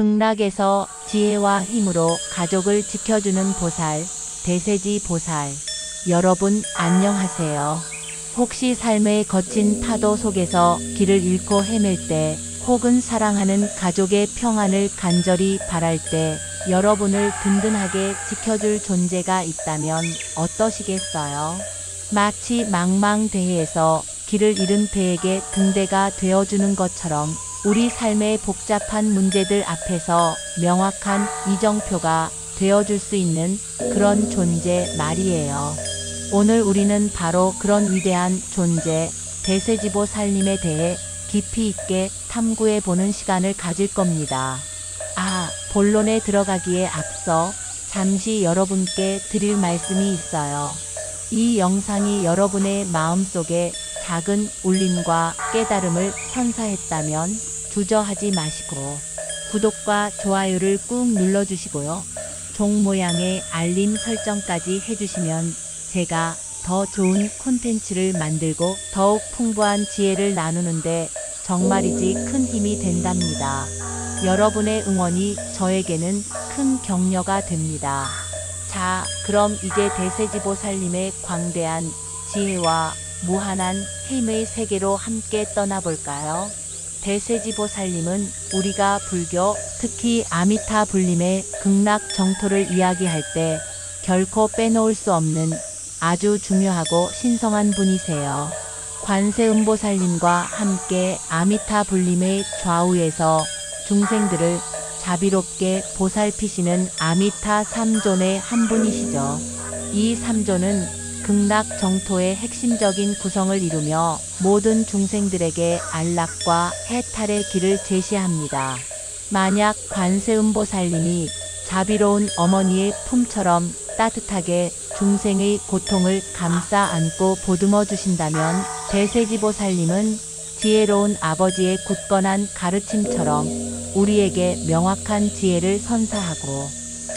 극락에서 지혜와 힘으로 가족을 지켜주는 보살, 대세지 보살. 여러분 안녕하세요. 혹시 삶의 거친 파도 속에서 길을 잃고 헤맬 때, 혹은 사랑하는 가족의 평안을 간절히 바랄 때 여러분을 든든하게 지켜줄 존재가 있다면 어떠시겠어요? 마치 망망대해에서 길을 잃은 배에게 등대가 되어주는 것처럼 우리 삶의 복잡한 문제들 앞에서 명확한 이정표가 되어줄 수 있는 그런 존재 말이에요. 오늘 우리는 바로 그런 위대한 존재, 대세지보살님에 대해 깊이 있게 탐구해보는 시간을 가질 겁니다. 본론에 들어가기에 앞서 잠시 여러분께 드릴 말씀이 있어요. 이 영상이 여러분의 마음속에 작은 울림과 깨달음을 선사했다면 주저하지 마시고 구독과 좋아요를 꾹 눌러주시고요. 종 모양의 알림 설정까지 해주시면 제가 더 좋은 콘텐츠를 만들고 더욱 풍부한 지혜를 나누는데 정말이지 큰 힘이 된답니다. 여러분의 응원이 저에게는 큰 격려가 됩니다. 자, 그럼 이제 대세지보살님의 광대한 지혜와 무한한 힘의 세계로 함께 떠나볼까요? 대세지보살님은 우리가 불교, 특히 아미타불님의 극락 정토를 이야기할 때 결코 빼놓을 수 없는 아주 중요하고 신성한 분이세요. 관세음보살님과 함께 아미타불님의 좌우에서 중생들을 자비롭게 보살피시는 아미타 삼존의 한 분이시죠. 이 삼존은 극락 정토의 핵심적인 구성을 이루며 모든 중생들에게 안락과 해탈의 길을 제시합니다. 만약 관세음보살님이 자비로운 어머니의 품처럼 따뜻하게 중생의 고통을 감싸 안고 보듬어 주신다면 대세지보살님은 지혜로운 아버지의 굳건한 가르침처럼 우리에게 명확한 지혜를 선사하고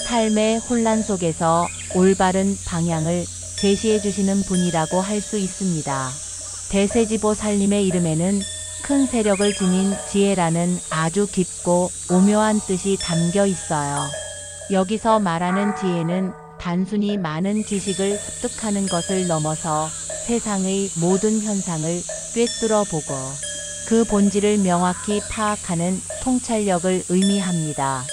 삶의 혼란 속에서 올바른 방향을 제시해 주시는 분이라고 할 수 있습니다. 대세지보살님의 이름에는 큰 세력을 지닌 지혜라는 아주 깊고 오묘한 뜻이 담겨 있어요. 여기서 말하는 지혜는 단순히 많은 지식을 습득하는 것을 넘어서 세상의 모든 현상을 꿰뚫어 보고 그 본질을 명확히 파악하는 통찰력을 의미합니다.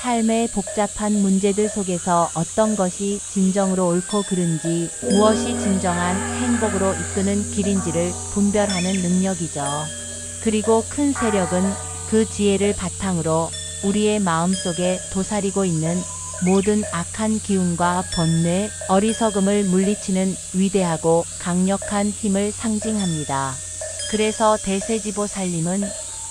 삶의 복잡한 문제들 속에서 어떤 것이 진정으로 옳고 그른지, 무엇이 진정한 행복으로 이끄는 길인지를 분별하는 능력이죠. 그리고 큰 세력은 그 지혜를 바탕으로 우리의 마음속에 도사리고 있는 모든 악한 기운과 번뇌, 어리석음을 물리치는 위대하고 강력한 힘을 상징합니다. 그래서 대세지보살님은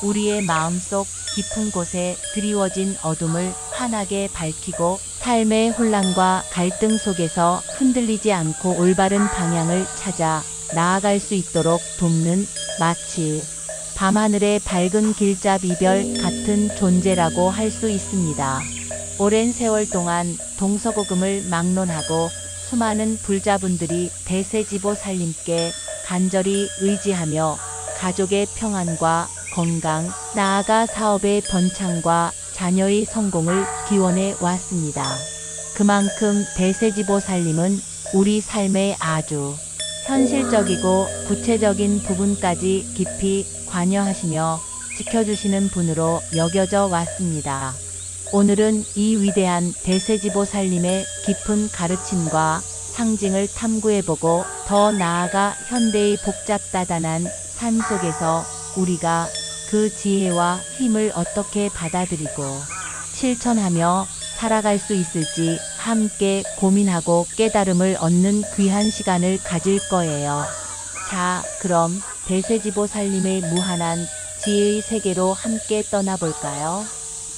우리의 마음속 깊은 곳에 드리워진 어둠을 환하게 밝히고 삶의 혼란과 갈등 속에서 흔들리지 않고 올바른 방향을 찾아 나아갈 수 있도록 돕는, 마치 밤하늘의 밝은 길잡이별 같은 존재라고 할 수 있습니다. 오랜 세월 동안 동서고금을 막론하고 수많은 불자분들이 대세지보살님께 간절히 의지하며 가족의 평안과 건강, 나아가 사업의 번창과 자녀의 성공을 기원해 왔습니다. 그만큼 대세지보살님은 우리 삶의 아주 현실적이고 구체적인 부분까지 깊이 관여하시며 지켜주시는 분으로 여겨져 왔습니다. 오늘은 이 위대한 대세지보살님의 깊은 가르침과 상징을 탐구해보고 더 나아가 현대의 복잡다단한 삶 속에서 우리가 그 지혜와 힘을 어떻게 받아들이고 실천하며 살아갈 수 있을지 함께 고민하고 깨달음을 얻는 귀한 시간을 가질 거예요. 자, 그럼 대세지보살님의 무한한 지혜의 세계로 함께 떠나볼까요?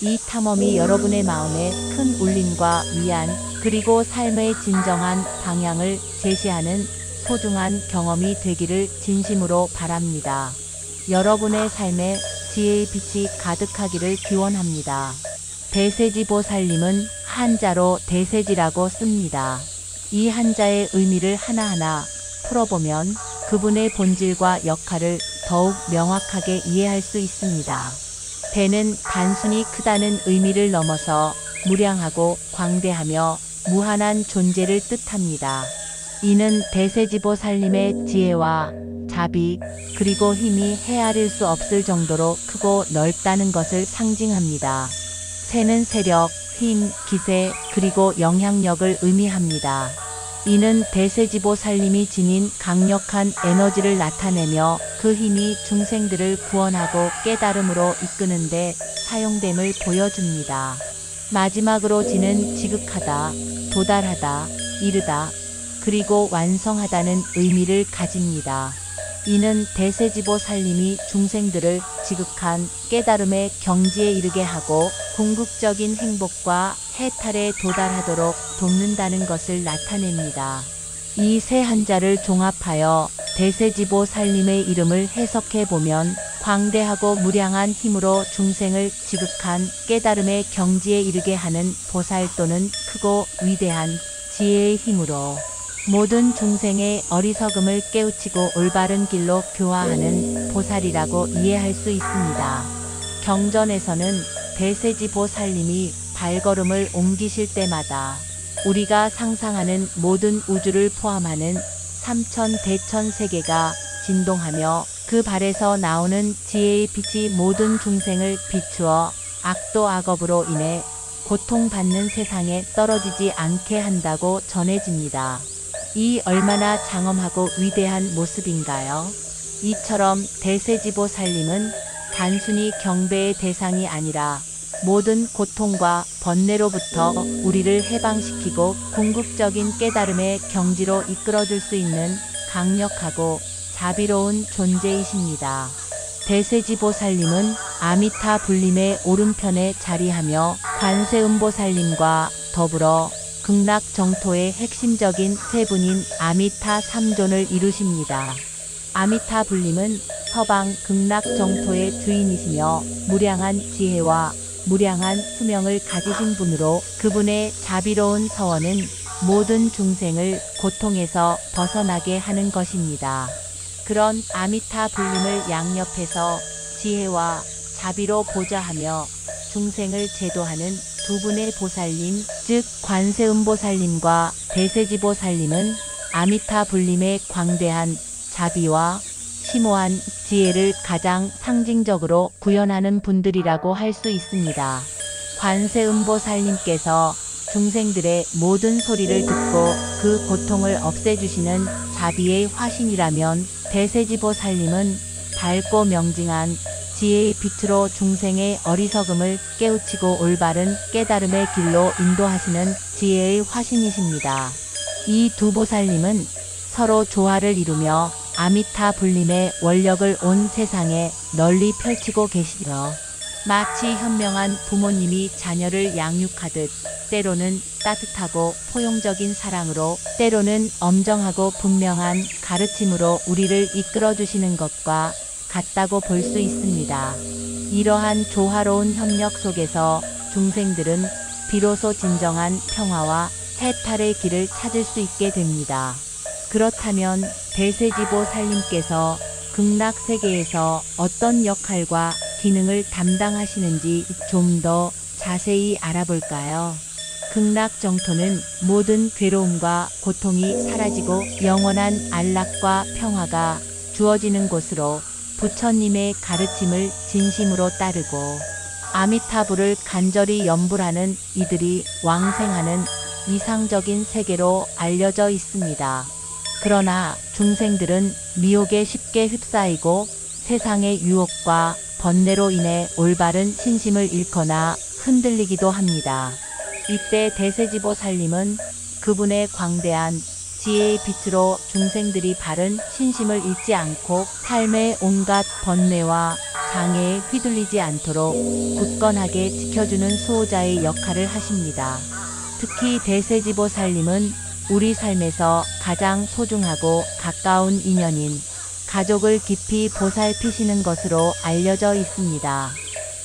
이 탐험이 여러분의 마음에 큰 울림과 위안, 그리고 삶의 진정한 방향을 제시하는 소중한 경험이 되기를 진심으로 바랍니다. 여러분의 삶에 지혜의 빛이 가득하기를 기원합니다. 대세지보살님은 한자로 대세지라고 씁니다. 이 한자의 의미를 하나하나 풀어보면 그분의 본질과 역할을 더욱 명확하게 이해할 수 있습니다. 대는 단순히 크다는 의미를 넘어서 무량하고 광대하며 무한한 존재를 뜻합니다. 이는 대세지보살님의 지혜와 자비 그리고 힘이 헤아릴 수 없을 정도로 크고 넓다는 것을 상징합니다. 새는 세력, 힘, 기세 그리고 영향력을 의미합니다. 이는 대세지보살님이 지닌 강력한 에너지를 나타내며 그 힘이 중생들을 구원하고 깨달음으로 이끄는데 사용됨을 보여줍니다. 마지막으로 지는 지극하다, 도달하다, 이르다, 그리고 완성하다는 의미를 가집니다. 이는 대세지보살님이 중생들을 지극한 깨달음의 경지에 이르게 하고 궁극적인 행복과 해탈에 도달하도록 돕는다는 것을 나타냅니다. 이 세 한자를 종합하여 대세지보살님의 이름을 해석해 보면 광대하고 무량한 힘으로 중생을 지극한 깨달음의 경지에 이르게 하는 보살 또는 크고 위대한 지혜의 힘으로 모든 중생의 어리석음을 깨우치고 올바른 길로 교화하는 보살이라고 이해할 수 있습니다. 경전에서는 대세지보살님이 발걸음을 옮기실 때마다 우리가 상상하는 모든 우주를 포함하는 삼천대천세계가 진동하며 그 발에서 나오는 지혜의 빛이 모든 중생을 비추어 악도 악업으로 인해 고통받는 세상에 떨어지지 않게 한다고 전해집니다. 이 얼마나 장엄하고 위대한 모습인가요? 이처럼 대세지보살님은 단순히 경배의 대상이 아니라 모든 고통과 번뇌로부터 우리를 해방시키고 궁극적인 깨달음의 경지로 이끌어줄 수 있는 강력하고 자비로운 존재이십니다. 대세지보살님은 아미타불림의 오른편에 자리하며 관세음보살님과 더불어 극락정토의 핵심적인 세 분인 아미타 3존을 이루십니다. 아미타불림은 서방 극락정토의 주인이시며 무량한 지혜와 무량한 수명을 가지신 분으로 그분의 자비로운 서원은 모든 중생을 고통에서 벗어나게 하는 것입니다. 그런 아미타불림을 양옆에서 지혜와 자비로 보좌하며 중생을 제도하는 두 분의 보살님, 즉 관세음보살님과 대세지보살님은 아미타불림의 광대한 자비와 심오한 지혜를 가장 상징적으로 구현하는 분들이라고 할 수 있습니다. 관세음보살님께서 중생들의 모든 소리를 듣고 그 고통을 없애주시는 자비의 화신이라면 대세지보살님은 밝고 명징한 지혜의 빛으로 중생의 어리석음을 깨우치고 올바른 깨달음의 길로 인도하시는 지혜의 화신이십니다. 이 두 보살님은 서로 조화를 이루며 아미타불림의 원력을 온 세상에 널리 펼치고 계시며 마치 현명한 부모님이 자녀를 양육하듯 때로는 따뜻하고 포용적인 사랑으로 때로는 엄정하고 분명한 가르침으로 우리를 이끌어주시는 것과 같다고 볼 수 있습니다. 이러한 조화로운 협력 속에서 중생들은 비로소 진정한 평화와 해탈의 길을 찾을 수 있게 됩니다. 그렇다면 대세지보살님께서 극락세계에서 어떤 역할과 기능을 담당하시는지 좀 더 자세히 알아볼까요? 극락정토는 모든 괴로움과 고통이 사라지고 영원한 안락과 평화가 주어지는 곳으로 부처님의 가르침을 진심으로 따르고 아미타불을 간절히 염불하는 이들이 왕생하는 이상적인 세계로 알려져 있습니다. 그러나 중생들은 미혹에 쉽게 휩싸이고 세상의 유혹과 번뇌로 인해 올바른 신심을 잃거나 흔들리기도 합니다. 이때 대세지보살님은 그분의 광대한 지혜의 빛으로 중생들이 바른 신심을 잃지 않고 삶의 온갖 번뇌와 장애에 휘둘리지 않도록 굳건하게 지켜주는 수호자의 역할을 하십니다. 특히 대세지보살님은 우리 삶에서 가장 소중하고 가까운 인연인 가족을 깊이 보살피시는 것으로 알려져 있습니다.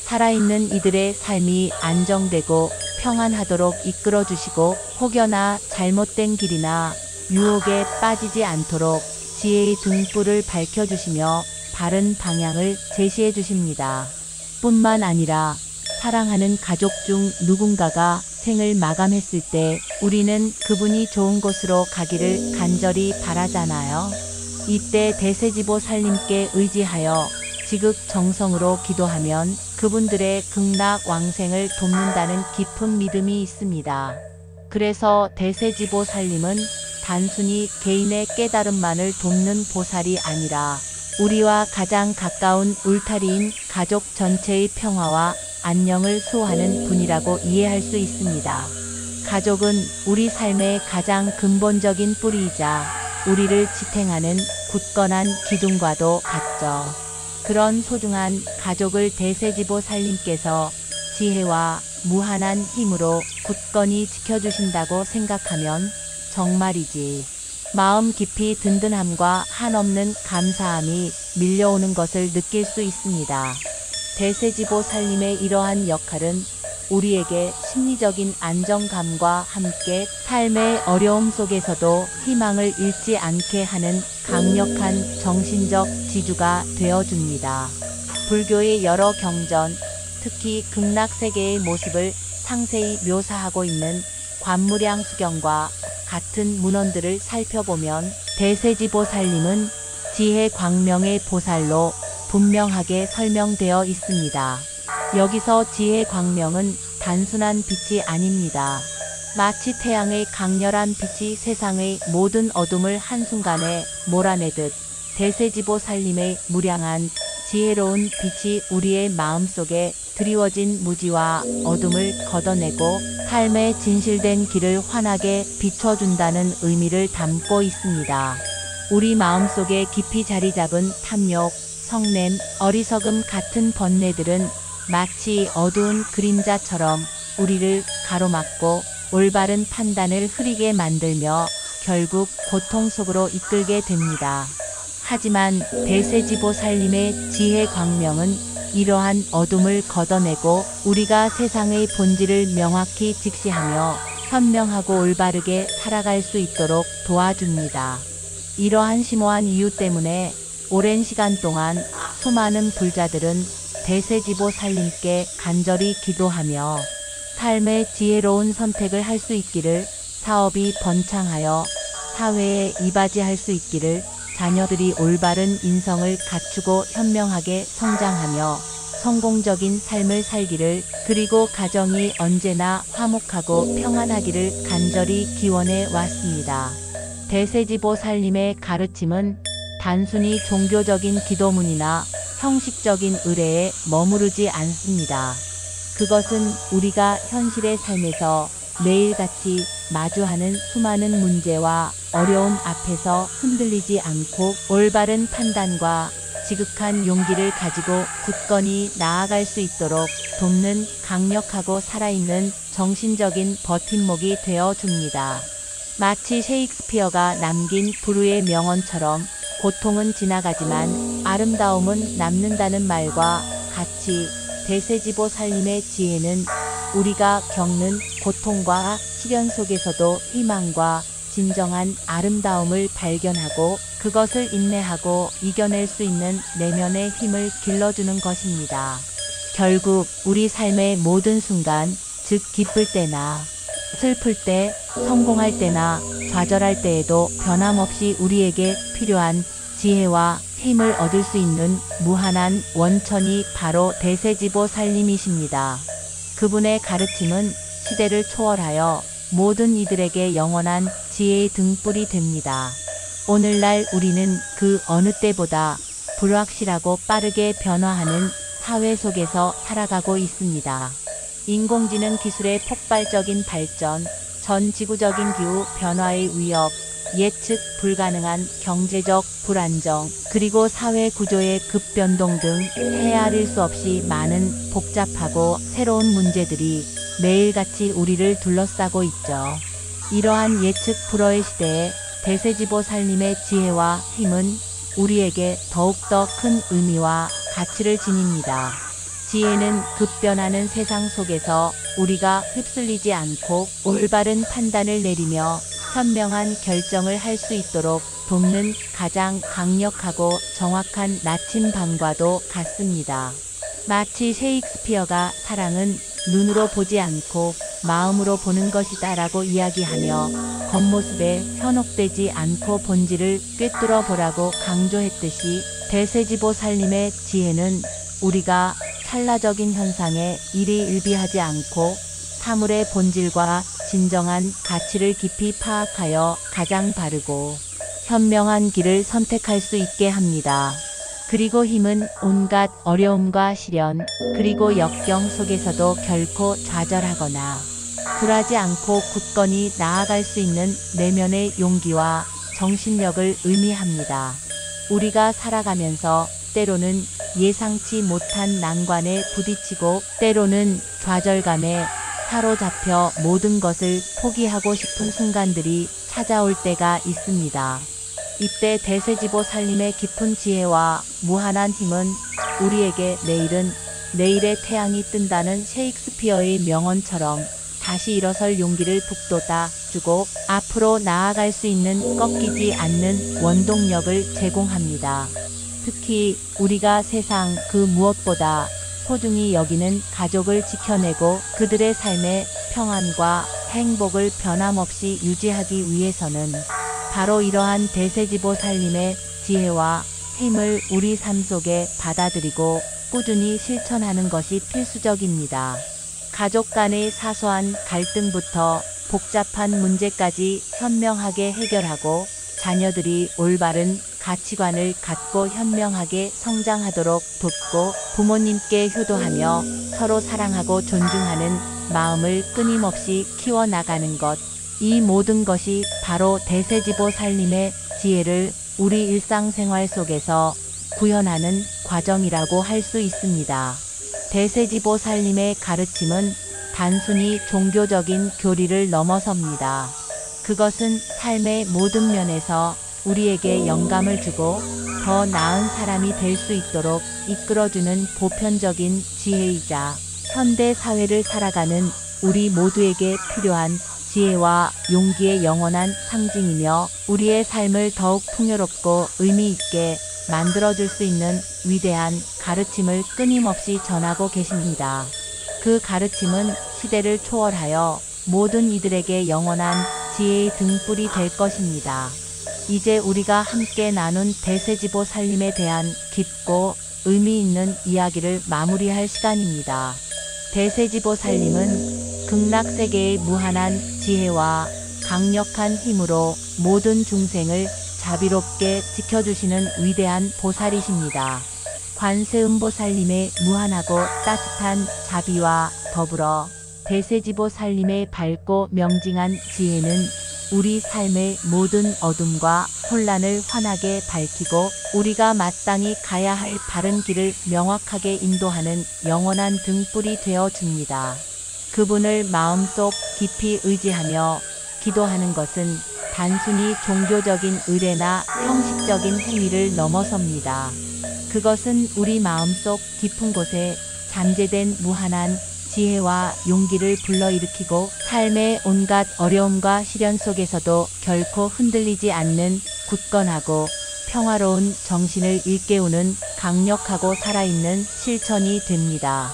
살아있는 이들의 삶이 안정되고 평안하도록 이끌어주시고 혹여나 잘못된 길이나 유혹에 빠지지 않도록 지혜의 등불을 밝혀주시며 바른 방향을 제시해 주십니다. 뿐만 아니라 사랑하는 가족 중 누군가가 생을 마감했을 때 우리는 그분이 좋은 곳으로 가기를 간절히 바라잖아요. 이때 대세지보살님께 의지하여 지극정성으로 기도하면 그분들의 극락왕생을 돕는다는 깊은 믿음이 있습니다. 그래서 대세지보살님은 단순히 개인의 깨달음만을 돕는 보살이 아니라 우리와 가장 가까운 울타리인 가족 전체의 평화와 안녕을 수호하는 분이라고 이해할 수 있습니다. 가족은 우리 삶의 가장 근본적인 뿌리이자 우리를 지탱하는 굳건한 기둥과도 같죠. 그런 소중한 가족을 대세지보살님께서 지혜와 무한한 힘으로 굳건히 지켜주신다고 생각하면 정말이지 마음 깊이 든든함과 한없는 감사함이 밀려오는 것을 느낄 수 있습니다. 대세지보살님의 이러한 역할은 우리에게 심리적인 안정감과 함께 삶의 어려움 속에서도 희망을 잃지 않게 하는 강력한 정신적 지주가 되어줍니다. 불교의 여러 경전, 특히 극락세계의 모습을 상세히 묘사하고 있는 관무량수경과 같은 문헌들을 살펴보면 대세지보살님은 지혜 광명의 보살로 분명하게 설명되어 있습니다. 여기서 지혜 광명은 단순한 빛이 아닙니다. 마치 태양의 강렬한 빛이 세상의 모든 어둠을 한순간에 몰아내듯 대세지보살님의 무량한 지혜로운 빛이 우리의 마음속에 드리워진 무지와 어둠을 걷어내고 삶의 진실된 길을 환하게 비춰준다는 의미를 담고 있습니다. 우리 마음속에 깊이 자리 잡은 탐욕, 성냄, 어리석음 같은 번뇌들은 마치 어두운 그림자처럼 우리를 가로막고 올바른 판단을 흐리게 만들며 결국 고통 속으로 이끌게 됩니다. 하지만 대세지보살님의 지혜 광명은 이러한 어둠을 걷어내고 우리가 세상의 본질을 명확히 직시하며 현명하고 올바르게 살아갈 수 있도록 도와줍니다. 이러한 심오한 이유 때문에 오랜 시간 동안 수많은 불자들은 대세지보살님께 간절히 기도하며 삶의 지혜로운 선택을 할 수 있기를, 사업이 번창하여 사회에 이바지할 수 있기를, 자녀들이 올바른 인성을 갖추고 현명하게 성장하며 성공적인 삶을 살기를, 그리고 가정이 언제나 화목하고 평안하기를 간절히 기원해 왔습니다. 대세지보살님의 가르침은 단순히 종교적인 기도문이나 형식적인 의례에 머무르지 않습니다. 그것은 우리가 현실의 삶에서 매일같이 마주하는 수많은 문제와 어려움 앞에서 흔들리지 않고 올바른 판단과 지극한 용기를 가지고 굳건히 나아갈 수 있도록 돕는 강력하고 살아있는 정신적인 버팀목이 되어줍니다. 마치 셰익스피어가 남긴 불후의 명언처럼 고통은 지나가지만 아름다움은 남는다는 말과 같이 대세지보살님의 지혜는 우리가 겪는 고통과 시련 속에서도 희망과 진정한 아름다움을 발견하고 그것을 인내하고 이겨낼 수 있는 내면의 힘을 길러주는 것입니다. 결국 우리 삶의 모든 순간, 즉 기쁠 때나 슬플 때, 성공할 때나 좌절할 때에도 변함없이 우리에게 필요한 지혜와 힘을 얻을 수 있는 무한한 원천이 바로 대세지보살님이십니다. 그분의 가르침은 시대를 초월하여 모든 이들에게 영원한 지혜의 등불이 됩니다. 오늘날 우리는 그 어느 때보다 불확실하고 빠르게 변화하는 사회 속에서 살아가고 있습니다. 인공지능 기술의 폭발적인 발전, 전 지구적인 기후 변화의 위협, 예측 불가능한 경제적 불안정, 그리고 사회 구조의 급변동 등 헤아릴 수 없이 많은 복잡하고 새로운 문제들이 매일같이 우리를 둘러싸고 있죠. 이러한 예측 불허의 시대에 대세지보살님의 지혜와 힘은 우리에게 더욱더 큰 의미와 가치를 지닙니다. 지혜는 급변하는 세상 속에서 우리가 휩쓸리지 않고 올바른 판단을 내리며 현명한 결정을 할 수 있도록 돕는 가장 강력하고 정확한 나침반과도 같습니다. 마치 셰익스피어가 사랑은 눈으로 보지 않고 마음으로 보는 것이다 라고 이야기하며 겉모습에 현혹되지 않고 본질을 꿰뚫어 보라고 강조했듯이 대세지보살님의 지혜는 우리가 찰나적인 현상에 일희일비하지 않고 사물의 본질과 진정한 가치를 깊이 파악하여 가장 바르고 현명한 길을 선택할 수 있게 합니다. 그리고 힘은 온갖 어려움과 시련, 그리고 역경 속에서도 결코 좌절하거나 굴하지 않고 굳건히 나아갈 수 있는 내면의 용기와 정신력을 의미합니다. 우리가 살아가면서 때로는 예상치 못한 난관에 부딪히고 때로는 좌절감에 사로잡혀 모든 것을 포기하고 싶은 순간들이 찾아올 때가 있습니다. 이때 대세지보살님의 깊은 지혜와 무한한 힘은 우리에게 내일은 내일의 태양이 뜬다는 셰익스피어의 명언처럼 다시 일어설 용기를 북돋아 주고 앞으로 나아갈 수 있는 꺾이지 않는 원동력을 제공합니다. 특히 우리가 세상 그 무엇보다 소중히 여기는 가족을 지켜내고 그들의 삶의 평안과 행복을 변함없이 유지하기 위해서는 바로 이러한 대세지보살님의 지혜와 힘을 우리 삶 속에 받아들이고 꾸준히 실천하는 것이 필수적입니다. 가족 간의 사소한 갈등부터 복잡한 문제까지 현명하게 해결하고 자녀들이 올바른 가치관을 갖고 현명하게 성장하도록 돕고 부모님께 효도하며 서로 사랑하고 존중하는 마음을 끊임없이 키워나가는 것. 이 모든 것이 바로 대세지보살님의 지혜를 우리 일상생활 속에서 구현하는 과정이라고 할 수 있습니다. 대세지보살님의 가르침은 단순히 종교적인 교리를 넘어섭니다. 그것은 삶의 모든 면에서 우리에게 영감을 주고 더 나은 사람이 될 수 있도록 이끌어주는 보편적인 지혜이자 현대 사회를 살아가는 우리 모두에게 필요한 지혜와 용기의 영원한 상징이며 우리의 삶을 더욱 풍요롭고 의미 있게 만들어줄 수 있는 위대한 가르침을 끊임없이 전하고 계십니다. 그 가르침은 시대를 초월하여 모든 이들에게 영원한 지혜의 등불이 될 것입니다. 이제 우리가 함께 나눈 대세지보살님에 대한 깊고 의미 있는 이야기를 마무리할 시간입니다. 대세지보살님은 극락세계의 무한한 지혜와 강력한 힘으로 모든 중생을 자비롭게 지켜주시는 위대한 보살이십니다. 관세음보살님의 무한하고 따뜻한 자비와 더불어 대세지보살님의 밝고 명징한 지혜는 우리 삶의 모든 어둠과 혼란을 환하게 밝히고 우리가 마땅히 가야 할 바른 길을 명확하게 인도하는 영원한 등불이 되어 줍니다. 그분을 마음속 깊이 의지하며 기도하는 것은 단순히 종교적인 의례나 형식적인 행위를 넘어섭니다. 그것은 우리 마음속 깊은 곳에 잠재된 무한한 지혜와 용기를 불러일으키고 삶의 온갖 어려움과 시련 속에서도 결코 흔들리지 않는 굳건하고 평화로운 정신을 일깨우는 강력하고 살아있는 실천이 됩니다.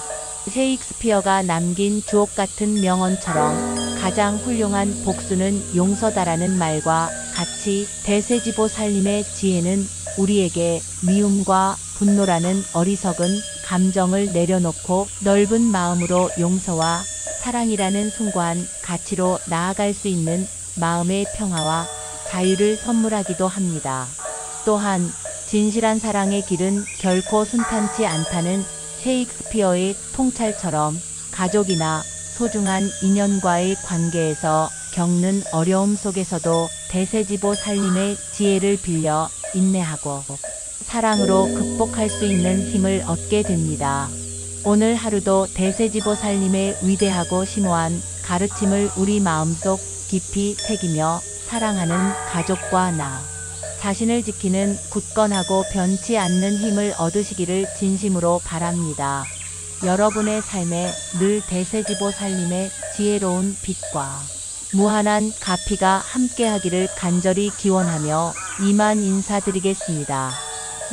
셰익스피어가 남긴 주옥같은 명언처럼 가장 훌륭한 복수는 용서다라는 말과 같이 대세지보살님의 지혜는 우리에게 미움과 분노라는 어리석은 감정을 내려놓고 넓은 마음으로 용서와 사랑이라는 숭고한 가치로 나아갈 수 있는 마음의 평화와 자유를 선물하기도 합니다. 또한 진실한 사랑의 길은 결코 순탄치 않다는 셰익스피어의 통찰처럼 가족이나 소중한 인연과의 관계에서 겪는 어려움 속에서도 대세지보살님의 지혜를 빌려 인내하고 사랑으로 극복할 수 있는 힘을 얻게 됩니다. 오늘 하루도 대세지보살님의 위대하고 심오한 가르침을 우리 마음속 깊이 새기며 사랑하는 가족과 나 자신을 지키는 굳건하고 변치 않는 힘을 얻으시기를 진심으로 바랍니다. 여러분의 삶에 늘 대세지보살님의 지혜로운 빛과 무한한 가피가 함께하기를 간절히 기원하며 이만 인사드리겠습니다.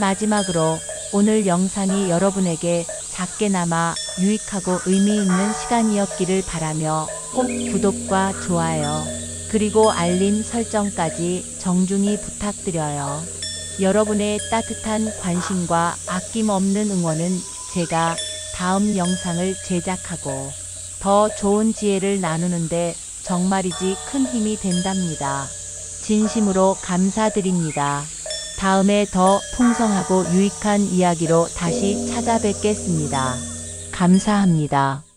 마지막으로 오늘 영상이 여러분에게 작게나마 유익하고 의미 있는 시간이었기를 바라며 꼭 구독과 좋아요, 그리고 알림 설정까지 정중히 부탁드려요. 여러분의 따뜻한 관심과 아낌없는 응원은 제가 다음 영상을 제작하고 더 좋은 지혜를 나누는데 정말이지 큰 힘이 된답니다. 진심으로 감사드립니다. 다음에 더 풍성하고 유익한 이야기로 다시 찾아뵙겠습니다. 감사합니다.